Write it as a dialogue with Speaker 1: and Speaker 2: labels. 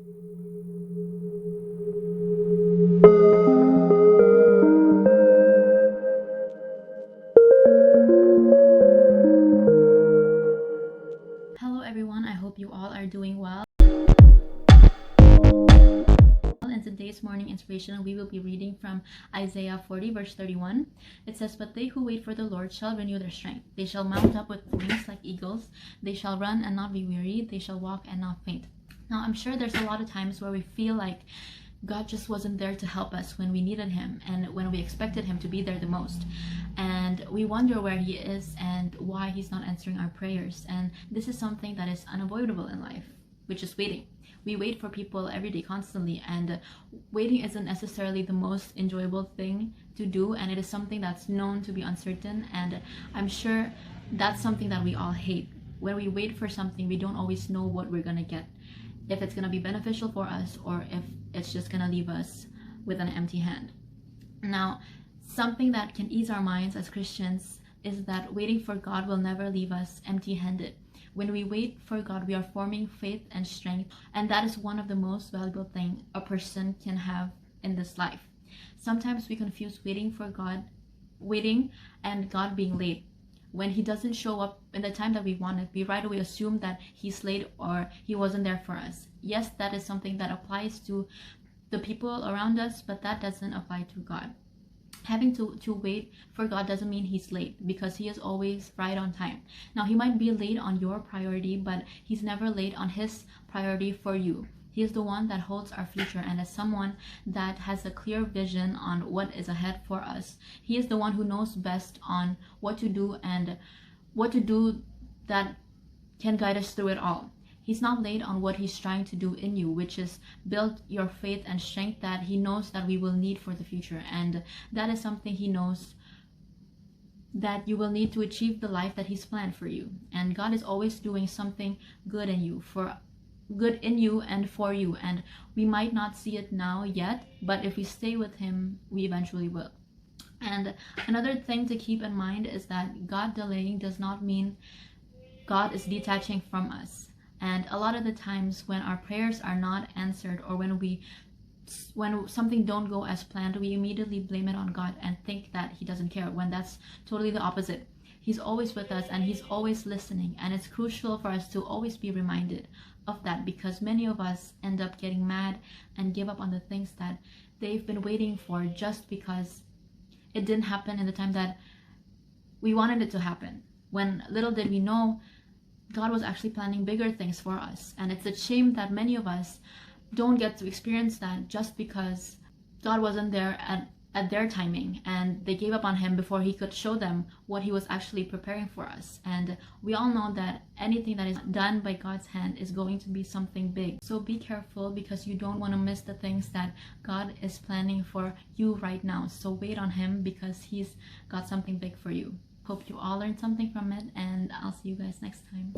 Speaker 1: Hello everyone, I hope you all are doing well. In today's morning inspiration, we will be reading from Isaiah 40 verse 31. It says, "But they who wait for the Lord shall renew their strength. They shall mount up with wings like eagles. They shall run and not be weary. They shall walk and not faint." Now, I'm sure there's a lot of times where we feel like God just wasn't there to help us when we needed him and when we expected him to be there the most. And we wonder where he is and why he's not answering our prayers. And this is something that is unavoidable in life, which is waiting. We wait for people every day constantly, and waiting isn't necessarily the most enjoyable thing to do, and it is something that's known to be uncertain, and I'm sure that's something that we all hate. When we wait for something, we don't always know what we're gonna get, if it's gonna be beneficial for us or if it's just gonna leave us with an empty hand. Now, something that can ease our minds as Christians is that waiting for God will never leave us empty-handed. When we wait for God, we are forming faith and strength, and that is one of the most valuable things a person can have in this life. Sometimes we confuse waiting and God being late. When he doesn't show up in the time that we wanted, we right away assume that he's late or he wasn't there for us. Yes, that is something that applies to the people around us, but that doesn't apply to God. Having to wait for God doesn't mean he's late, because he is always right on time. Now, he might be late on your priority, but he's never late on his priority for you. He is the one that holds our future, and as someone that has a clear vision on what is ahead for us, he is the one who knows best on what to do and what to do that can guide us through it all. He's not late on what he's trying to do in you, which is build your faith and strength that he knows that we will need for the future. And that is something he knows that you will need to achieve the life that he's planned for you. And God is always doing something good in you and for you. And we might not see it now yet, but if we stay with him, we eventually will. And another thing to keep in mind is that God delaying does not mean God is detaching from us. And a lot of the times when our prayers are not answered, or when something don't go as planned, we immediately blame it on God and think that he doesn't care, when that's totally the opposite. He's always with us and he's always listening, and it's crucial for us to always be reminded of that, because many of us end up getting mad and give up on the things that they've been waiting for just because it didn't happen in the time that we wanted it to happen, when little did we know God was actually planning bigger things for us. And it's a shame that many of us don't get to experience that just because God wasn't there at their timing, and they gave up on him before he could show them what he was actually preparing for us. And we all know that anything that is done by God's hand is going to be something big. So be careful, because you don't want to miss the things that God is planning for you right now. So wait on him, because he's got something big for you. Hope you all learned something from it, and I'll see you guys next time.